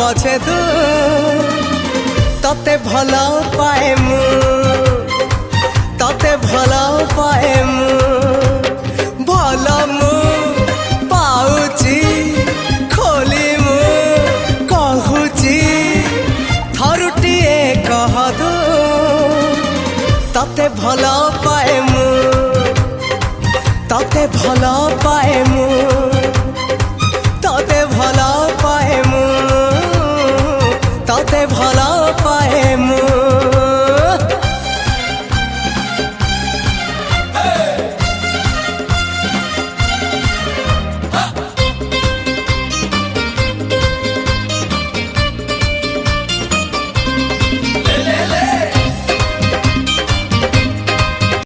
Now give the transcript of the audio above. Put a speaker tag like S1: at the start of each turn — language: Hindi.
S1: पछे तू तते भला पाए मु तते भला पाए मु भला मु पाउची खोली मु कहूची थरुटिए कह दू तते भला पाए मु तते भला पाए मु तते भला पाए मु तते भला पाए मु।